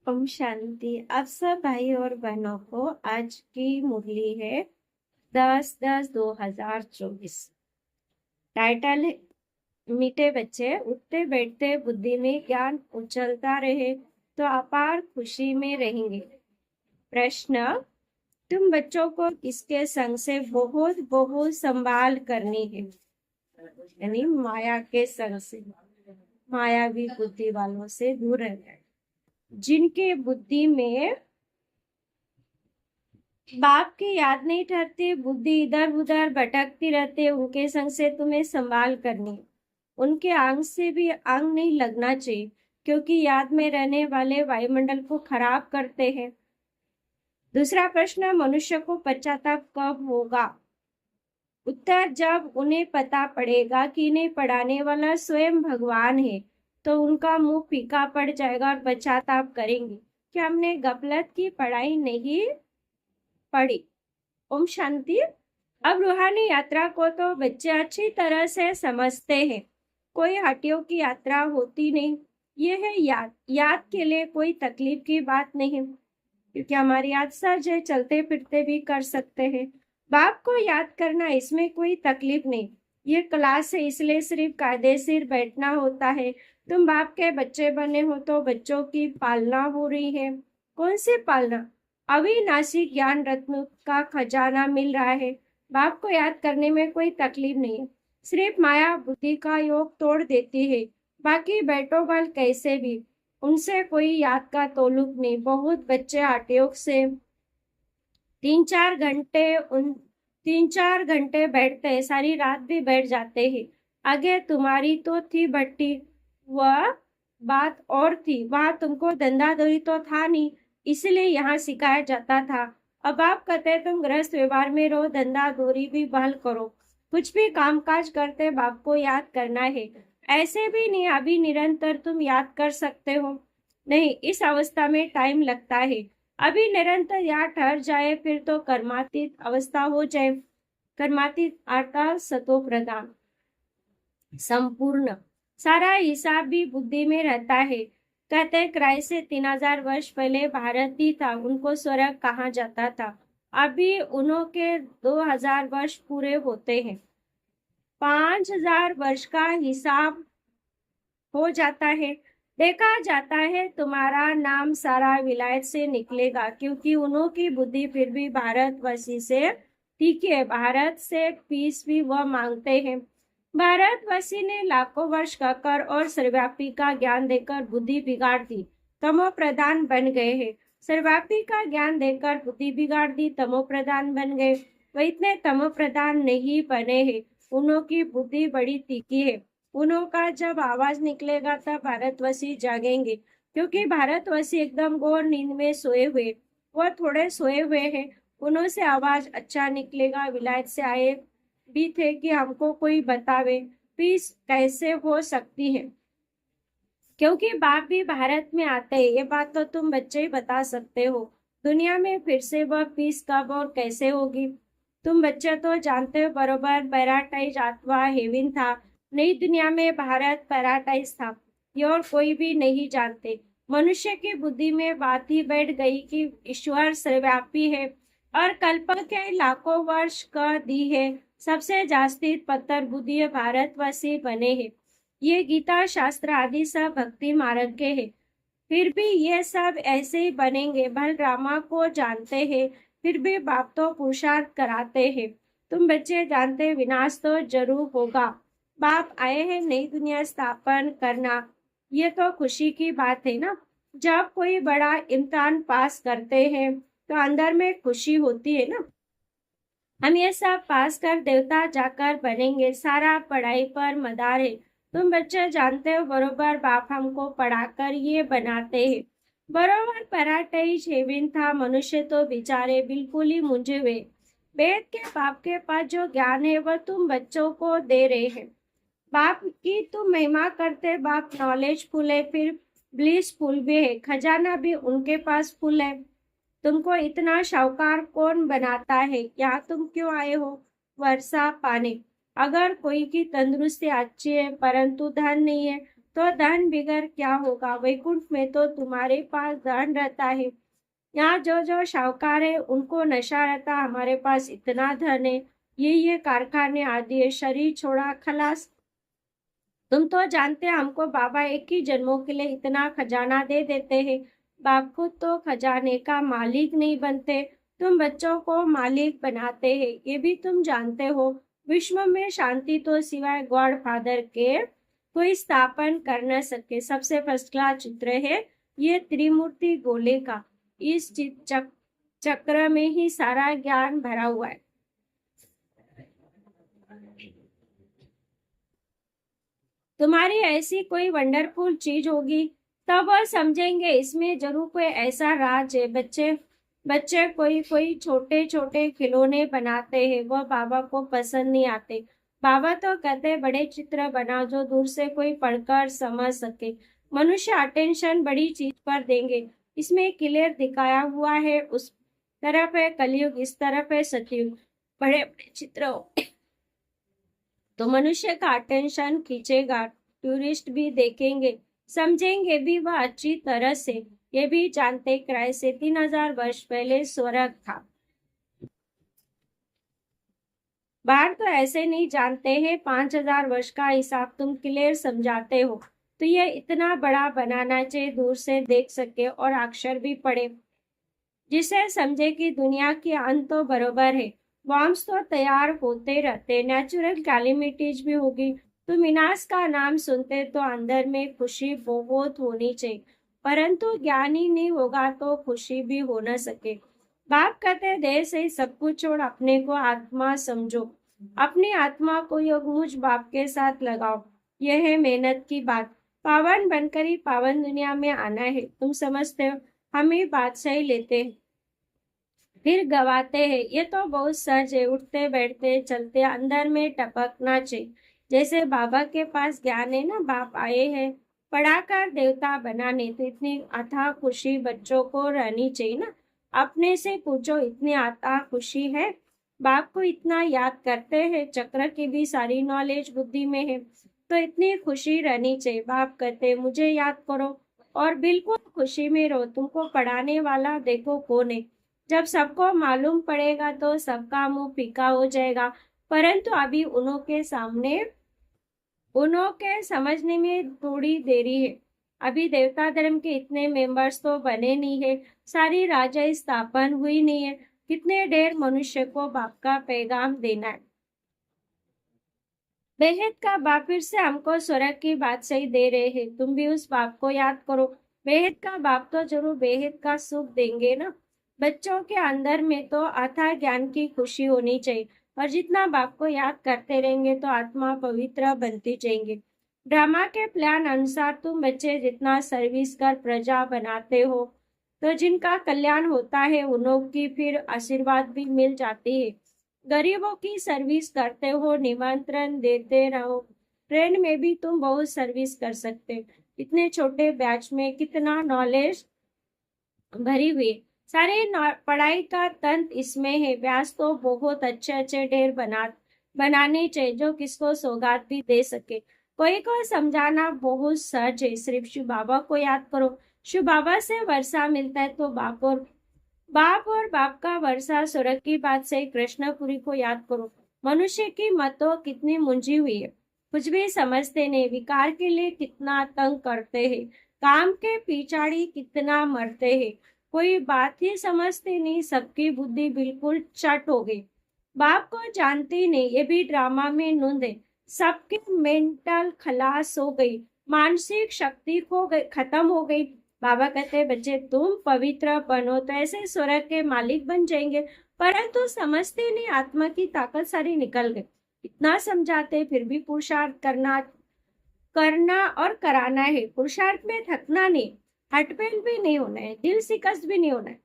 ओम शांति। आप सब भाई और बहनों को आज की मुरली है 10/10/2024। टाइटल है मीठे बच्चे उठते बैठते बुद्धि में ज्ञान उछलता रहे तो अपार खुशी में रहेंगे। प्रश्न, तुम बच्चों को किसके संग से बहुत बहुत संभाल करनी है? यानी माया के संग से, मायावी बुद्धि वालों से दूर रहना है। जिनके बुद्धि में बाप की याद नहीं ठहरती, बुद्धि इधर उधर भटकती रहती, उनके संग से तुम्हें संभाल करनी। उनके आंग से भी आंग नहीं लगना चाहिए, क्योंकि याद में रहने वाले वायुमंडल को खराब करते हैं। दूसरा प्रश्न, मनुष्य को पश्चाताप कब होगा? उत्तर, जब उन्हें पता पड़ेगा कि इन्हें पढ़ाने वाला स्वयं भगवान है, तो उनका मुंह फीका पड़ जाएगा और पश्चाताप करेंगे कि हमने गफलत की, पढ़ाई नहीं पढ़ी। ओम शांति। अब रूहानी यात्रा को तो बच्चे अच्छी तरह से समझते हैं। कोई हड्डियों की यात्रा होती नहीं। ये है याद। याद के लिए कोई तकलीफ की बात नहीं, क्योंकि हमारी याद सहज है, चलते फिरते भी कर सकते हैं। बाप को याद करना, इसमें कोई तकलीफ नहीं। ये क्लास है, इसलिए सिर्फ कायदेशीर बैठना होता है। तुम बाप के बच्चे बने हो तो बच्चों की पालना हो रही है। कौन सी पालना? अविनाशी ज्ञान रत्न का खजाना मिल रहा है। बाप को याद करने में कोई तकलीफ नहीं है। सिर्फ माया बुद्धि का योग तोड़ देती है। बाकी बैठो बल कैसे भी, उनसे कोई याद का ताल्लुक नहीं। बहुत बच्चे हठयोग से 3-4 घंटे बैठते हैं, सारी रात भी बैठ जाते हैं। आगे तुम्हारी तो थी भट्टी, वह बात और थी। वहां तुमको धंधाधोरी तो था नहीं, इसलिए यहाँ सिखाया जाता था। अब आप कहते तुम गृहस्थ व्यवहार में रहो, धंधाधोरी भी बहल करो, कुछ भी कामकाज करते बाप को याद करना है। ऐसे भी नहीं अभी निरंतर तुम याद कर सकते हो, नहीं, इस अवस्था में टाइम लगता है। अभी निरंतर याद ठहर जाए फिर तो कर्मातीत अवस्था हो जाए। कर्मातीत अर्थात सतो प्रधान संपूर्ण, सारा हिसाब भी बुद्धि में रहता है। कहते क्राइस्ट से 3000 वर्ष पहले भारत ही था, उनको स्वर्ग कहा जाता था। अभी उन्हों के 2000 वर्ष पूरे होते हैं। 5000 वर्ष का हिसाब हो जाता है। देखा जाता है तुम्हारा नाम सारा विलायत से निकलेगा, क्योंकि उन्हों की बुद्धि फिर भी भारतवासी से ठीक है। भारत से पीस भी वह मांगते हैं। भारतवासी ने लाखों वर्ष का कर और सर्वव्यापी का ज्ञान देकर बुद्धि बिगाड़ दी, तमो प्रधान बन गए हैं। सर्वव्यापी का ज्ञान देकर बुद्धि बिगाड़ दी, तमो प्रधान बन गए। वह इतने तमो प्रधान नहीं बने हैं। उन्हों की बुद्धि बड़ी तीखी है। उन्हों का जब आवाज निकलेगा तब भारतवासी जागेंगे, क्योंकि भारतवासी एकदम घोर नींद में सोए हुए, वह थोड़े सोए हुए हैं। उन्हों से आवाज अच्छा निकलेगा। विलायत से आए भी थे कि हमको कोई बतावे पीस कैसे हो सकती है, क्योंकि बाप भी भारत में आते हैं। ये बात तो तुम बच्चे ही बता सकते हो। दुनिया में फिर से वह पीस कब और कैसे होगी? तुम बच्चे तो जानते हो बरोबर। पैराटाइज अथवा हेविन था, नई दुनिया में भारत पैराटाइज था, ये और कोई भी नहीं जानते। मनुष्य की बुद्धि में बात ही बैठ गई कि ईश्वर सर्वव्यापी है और कल्प के लाखों वर्ष का दी है। सबसे जास्ती पत्थर बुद्धि भारतवासी बने हैं। ये गीता शास्त्र आदि सब भक्ति मार्ग के हैं, फिर भी ये सब ऐसे ही बनेंगे। बलरामा को जानते हैं, फिर भी बाप तो पुरुषार्थ कराते हैं। तुम बच्चे जानते विनाश तो जरूर होगा। बाप आए हैं नई दुनिया स्थापन करना, ये तो खुशी की बात है ना। जब कोई बड़ा इम्तिहान पास करते हैं तो अंदर में खुशी होती है ना। हम ये सब पास कर देवता जाकर बनेंगे। सारा पढ़ाई पर मदार है। तुम बच्चे जानते हो बरोबर बाप हमको पढ़ाकर ये बनाते हैं। बरोबर पराठई हेविन था। मनुष्य तो बेचारे बिल्कुल ही मुंझे हुए। वेद के बाप के पास जो ज्ञान है वह तुम बच्चों को दे रहे हैं। बाप की तुम महिमा करते। बाप नॉलेज फुल है, फिर ब्लिस फुल भी है। खजाना भी उनके पास फुल है। तुमको इतना शाहूकार कौन बनाता है? यहाँ तुम क्यों आए हो? वर्षा पाने। अगर कोई की तंदुरुस्ती अच्छी है परंतु धन नहीं है तो धन बिगड़ क्या होगा, वैकुंठ में तो तुम्हारे पास धन रहता है। यहाँ जो जो शाहूकार है उनको नशा रहता, हमारे पास इतना धन है, ये कारखाने आदि है, शरीर छोड़ा खलास। तुम तो जानते हैं हमको बाबा एक ही जन्मों के लिए इतना खजाना दे देते हैं। बाप खुद तो खजाने का मालिक नहीं बनते, तुम बच्चों को मालिक बनाते हैं, ये भी तुम जानते हो। विश्व में शांति तो सिवाय गॉड फादर के कोई स्थापन कर न सके। सबसे फर्स्ट क्लास चित्र है ये त्रिमूर्ति गोले का। इस चक्र में ही सारा ज्ञान भरा हुआ है। तुम्हारी ऐसी कोई वंडरफुल चीज होगी तब वह समझेंगे इसमें जरूर कोई ऐसा राज है। बच्चे बच्चे कोई छोटे छोटे खिलौने बनाते हैं, वह बाबा को पसंद नहीं आते। बाबा तो कहते बड़े चित्र बनाओ जो दूर से कोई पढ़कर समझ सके। मनुष्य अटेंशन बड़ी चीज पर देंगे, इसमें क्लियर दिखाया हुआ है। उस तरफ है कलयुग, इस तरफ है सतयुग। बड़े बड़े चित्र तो मनुष्य का अटेंशन खींचेगा, टूरिस्ट भी देखेंगे, समझेंगे भी वह अच्छी तरह से। ये भी जानते क्राइस्ट से 3000 वर्ष पहले स्वर्ग था। बाहर तो ऐसे नहीं जानते हैं, 5000 वर्ष का हिसाब तुम क्लियर समझाते हो, तो ये इतना बड़ा बनाना चाहिए दूर से देख सके और अक्षर भी पढ़े, जिसे समझे कि दुनिया की अंत तो बरोबर है। बॉम्ब्स तो तैयार होते रहते, नेचुरल कैलिमिटीज भी होगी। तुम विनाश का नाम सुनते तो अंदर में खुशी बहुत होनी चाहिए, परंतु ज्ञानी नहीं होगा तो खुशी भी हो न सके। बाप कहते देह से सब कुछ छोड़ अपने को आत्मा समझो, अपनी आत्मा को योग मुझ बाप के साथ लगाओ। यह है मेहनत की बात, पावन बनकर ही पावन दुनिया में आना है। तुम समझते हो, हम ही बात सही लेते हैं फिर गवाते हैं। ये तो बहुत सहज है, उठते बैठते चलते अंदर में टपकना चाहिए। जैसे बाबा के पास ज्ञान है ना, बाप आए हैं पढ़ाकर देवता बनाने, तो इतनी अथाह खुशी बच्चों को रहनी चाहिए ना। अपने से पूछो, इतनी अथाह खुशी है, बाप को इतना याद करते हैं, चक्र की भी सारी नॉलेज बुद्धि में है, तो इतनी खुशी रहनी चाहिए। बाप कहते मुझे याद करो और बिल्कुल खुशी में रहो। तुमको पढ़ाने वाला देखो कौन है। जब सबको मालूम पड़ेगा तो सबका मुंह फीका हो जाएगा, परंतु अभी उन्हों के समझने में थोड़ी देरी है। अभी देवता धर्म के इतने मेंबर्स तो बने नहीं है, सारी राजा स्थापन हुई नहीं है। कितने ढेर मनुष्य को बाप का पैगाम देना है। बेहद का बाप फिर से हमको स्वर्ग की बात सही दे रहे हैं, तुम भी उस बाप को याद करो। बेहद का बाप तो जरूर बेहद का सुख देंगे ना। बच्चों के अंदर में तो अथाह ज्ञान की खुशी होनी चाहिए, और जितना बाप को याद करते रहेंगे तो आत्मा पवित्र बनती जाएंगे। ड्रामा के प्लान अनुसार तुम बच्चे जितना सर्विस कर प्रजा बनाते हो, तो जिनका कल्याण होता है उन्हों की फिर आशीर्वाद भी मिल जाती है। गरीबों की सर्विस करते हो, निमंत्रण देते रहो। ट्रेन में भी तुम बहुत सर्विस कर सकते हो। इतने छोटे बैच में कितना नॉलेज भरी हुई, सारे पढ़ाई का तंत्र इसमें है। व्यास तो बहुत अच्छे अच्छे ढेर बनाने चाहिए, जो किसको सौगात भी दे सके। कोई को समझाना बहुत सहज है, सिर्फ शिव बाबा को याद करो। शिव बाबा से वर्षा मिलता है तो बाप का वर्षा स्वर्ग की बात से कृष्णपुरी को याद करो। मनुष्य की मत तो कितनी मुंझी हुई है, कुछ भी समझते नहीं, विकार के लिए कितना तंग करते हैं, काम के पिछाड़ी कितना मरते हैं, कोई बात ही समझते नहीं, सबकी बुद्धि बिल्कुल चट हो गई। बाप को जानते नहीं, ये भी ड्रामा में नूंद है। सबकी मेंटल खलास हो गई, मानसिक शक्ति खत्म हो गई। बाबा कहते बच्चे तुम पवित्र बनो तो ऐसे स्वर्ग के मालिक बन जाएंगे, परंतु समझते नहीं, आत्मा की ताकत सारी निकल गई। इतना समझाते फिर भी पुरुषार्थ करना और कराना है। पुरुषार्थ में थकना नहीं, हटपेल भी नहीं होना है, दिल शिकस्त भी नहीं होना है।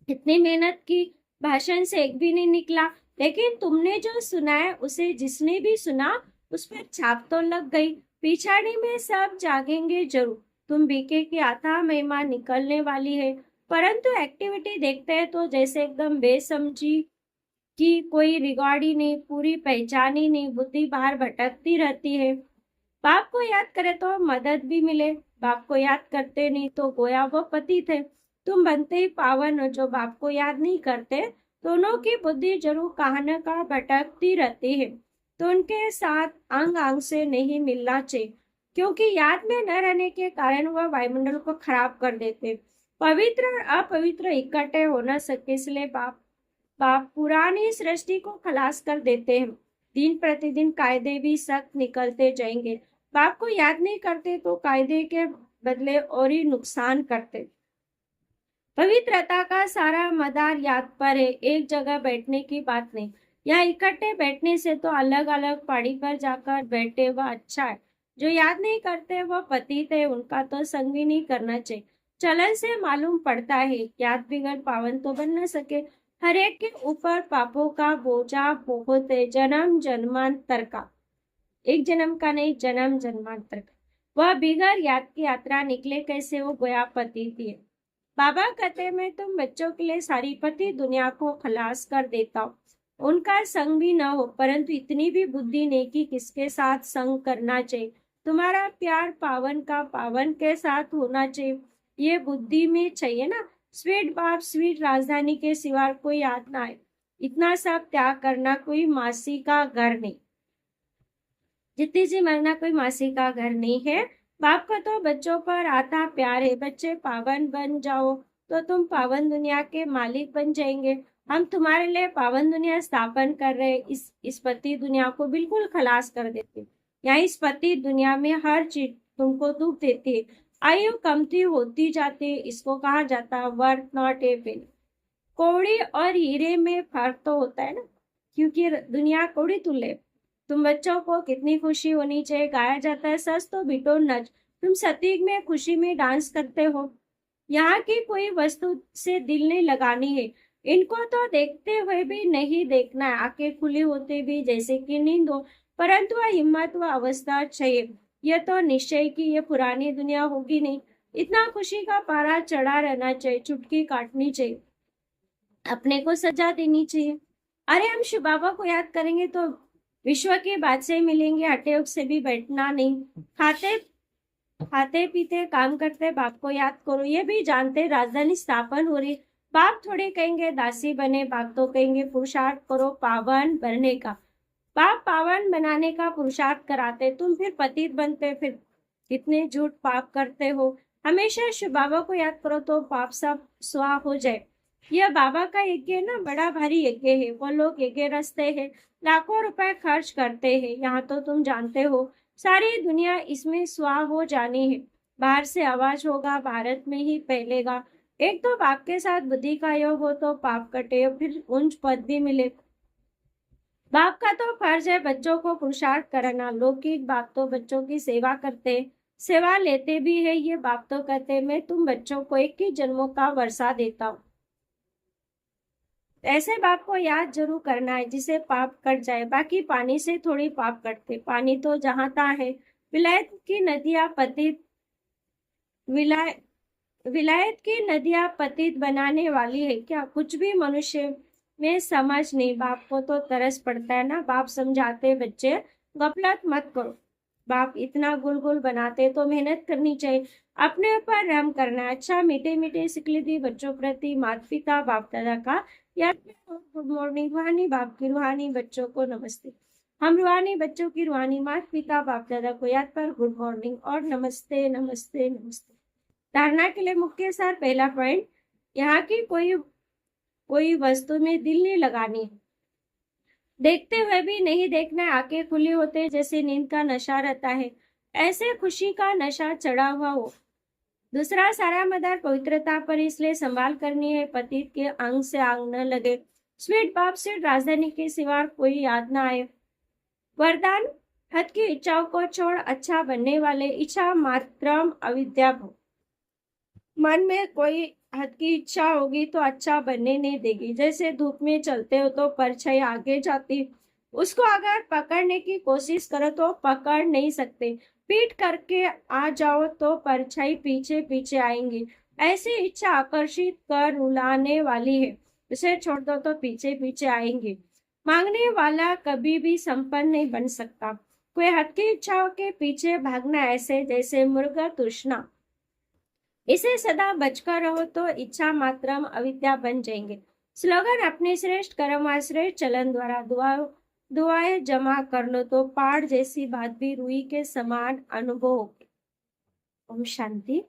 इतनी मेहनत की, भाषण से एक भी नहीं निकला, लेकिन तुमने जो सुना है उसे जिसने भी सुना उस पर छाप तो लग गई। पिछाड़ी में सब जागेंगे जरूर। तुम बीके की अथाह महिमा निकलने वाली है, परंतु एक्टिविटी देखते हैं तो जैसे एकदम बेसमझी की कोई रिकॉर्ड ही नहीं, पूरी पहचान ही नहीं, बुद्धि बाहर भटकती रहती है। बाप को याद करे तो मदद भी मिले, बाप को याद करते नहीं तो गोया वो पति थे। तुम बनते ही पावन हो, जो बाप को याद नहीं करते दोनों की बुद्धि जरूर कहाँ न कहाँ भटकती रहती है। तो उनके साथ अंग अंग से नहीं मिलना चाहिए, क्योंकि याद में न रहने के कारण वह वायुमंडल को खराब कर देते। पवित्र और अपवित्र इकट्ठे हो न सके, इसलिए बाप बाप पुरानी सृष्टि को खलास कर देते हैं। दिन प्रतिदिन कायदे भी सख्त निकलते जाएंगे। बाप को याद नहीं करते तो कायदे के बदले और ही नुकसान करते। पवित्रता का सारा मदार याद पर है, एक जगह बैठने की बात नहीं। यहाँ इकट्ठे बैठने से तो अलग अलग पहाड़ी पर जाकर बैठे वह अच्छा है। जो याद नहीं करते वह पतित है, उनका तो संग भी नहीं करना चाहिए। चलन से मालूम पड़ता है, याद बिगड़ पावन तो बन न सके। हर एक के ऊपर पापों का बोझा बहुत है, जन्म जन्मांतर का, एक जन्म का नहीं, जन्म जन्मांतर का। वह बिगड़ याद की यात्रा निकले कैसे, वो गोया पति थी। बाबा कहते मैं तुम बच्चों के लिए सारी पति दुनिया को खलास कर देता हूँ। उनका संग भी न हो, परंतु इतनी भी बुद्धि नहीं कि किसके साथ संग करना चाहिए। तुम्हारा प्यार पावन का पावन के साथ होना चाहिए, ये बुद्धि में चाहिए ना। स्वीट बाप स्वीट राजधानी के सिवा कोई याद ना आए, इतना सब त्याग करना कोई मासी का घर नहीं। जितनी जी मरना कोई मासी का घर नहीं है। बाप का तो बच्चों पर आता प्यार है। बच्चे पावन बन जाओ तो तुम पावन दुनिया के मालिक बन जाएंगे। हम तुम्हारे लिए पावन दुनिया स्थापन कर रहे, इस पति दुनिया को बिल्कुल खलास कर देते। यहाँ इस पति दुनिया में हर चीज तुमको दुख देती है। आयु कमती होती जाती है, इसको कहा जाता है वर्थ नॉट ए पेनी। कौड़ी और हीरे में फर्क तो होता है ना, क्योंकि दुनिया कौड़ी तुल्य। तुम बच्चों को कितनी खुशी होनी चाहिए, गाया जाता है सच तो बिटो नच। तुम सतीक में खुशी में डांस करते हो। यहाँ की कोई वस्तु से दिल नहीं लगानी है, इनको तो देखते हुए भी नहीं देखना है, आंखें खुली होते भी जैसे कि नींद हो, परंतु वह हिम्मत व अवस्था चाहिए। यह तो निश्चय की ये पुरानी दुनिया होगी नहीं। इतना खुशी का पारा चढ़ा रहना चाहिए, चुटकी काटनी चाहिए, अपने को सजा देनी चाहिए। अरे हम शिव बाबा को याद करेंगे तो विश्व की बात से मिलेंगे, हटे से भी बैठना नहीं। खाते खाते पीते काम करते बाप को याद करो, ये भी जानते राजधानी स्थापन हो रही। बाप थोड़े कहेंगे दासी बने, बाप तो कहेंगे पुरुषार्थ करो पावन बनने का। बाप पावन बनाने का पुरुषार्थ कराते, तुम फिर पतित बनते, फिर कितने झूठ पाप करते हो। हमेशा शिव बाबा को याद करो तो पाप सब स्वाह हो जाए। यह बाबा का यज्ञ ना बड़ा भारी यज्ञ है। वो लोग यज्ञ रचते हैं, लाखों रुपए खर्च करते हैं। यहाँ तो तुम जानते हो सारी दुनिया इसमें स्वाह हो जानी है। बाहर से आवाज होगा, भारत में ही फैलेगा। एक तो बाप के साथ बुद्धि का योग हो तो पाप कटे, फिर उच्च पद भी मिले। बाप का तो फर्ज है बच्चों को पुरुषार्थ कराना। लौकिक बाप तो बच्चों की सेवा करते, सेवा लेते भी है। ये बाप तो कहते मैं तुम बच्चों को 21 जन्मों का वर्षा देता हूँ। ऐसे बाप को याद जरूर करना है जिसे पाप कट जाए। बाकी पानी से थोड़ी पाप कटते, पानी तो जहाँ तहाँ है। विलायत की नदियां पतित विलाय विलायत की नदियां पतित बनाने वाली है क्या? कुछ भी मनुष्य में समझ नहीं। बाप को तो तरस पड़ता है ना। बाप समझाते बच्चे गफलत मत करो। बाप इतना गुल बनाते तो मेहनत करनी चाहिए, अपने ऊपर रहम करना है। अच्छा मीठे मीठे सिकली दी बच्चों प्रति माता पिता बाप दादा का याद। गुड मॉर्निंग रूहानी बाप की रूहानी बच्चों को नमस्ते। हम रूहानी बच्चों की रूहानी माता पिता बाप दादा को याद पर गुड मॉर्निंग और नमस्ते नमस्ते नमस्ते। धारणा के लिए मुख्य सार पहला पॉइंट, यहाँ की कोई वस्तु में दिल नहीं लगानी, देखते हुए भी नहीं देखना। आंखें खुली होते जैसे नींद का नशा रहता है, ऐसे खुशी का नशा चढ़ा हुआ हो। दूसरा सारा मदार पवित्रता पर इसलिए संभाल करनी है, पतित के अंग से आंग न लगे। स्वीट बाप से राजधानी के सिवा कोई याद न आए। वरदान, हद की इच्छाओं को छोड़ अच्छा बनने वाले, इच्छा मात्रम अविद्या भो। मन में कोई हद की इच्छा होगी तो अच्छा बनने नहीं देगी। जैसे धूप में चलते हो तो परछाई आगे जाती, उसको अगर पकड़ने की कोशिश करो तो पकड़ नहीं सकते। पीट करके आ जाओ तो परछाई पीछे पीछे आएंगी। ऐसी इच्छा आकर्षित कर रुलाने वाली है, उसे छोड़ दो तो पीछे पीछे आएंगे। मांगने वाला कभी भी संपन्न नहीं बन सकता। कोई हद की इच्छाओं के पीछे भागना ऐसे जैसे मृग तृष्णा। इसे सदा बचकर रहो तो इच्छा मात्रम अविद्या बन जाएंगे। स्लोगन अपने श्रेष्ठ कर्म व श्रेष्ठ चलन द्वारा दुआएं जमा कर लो तो पहाड़ जैसी बात भी रुई के समान अनुभव होगी। ओम शांति।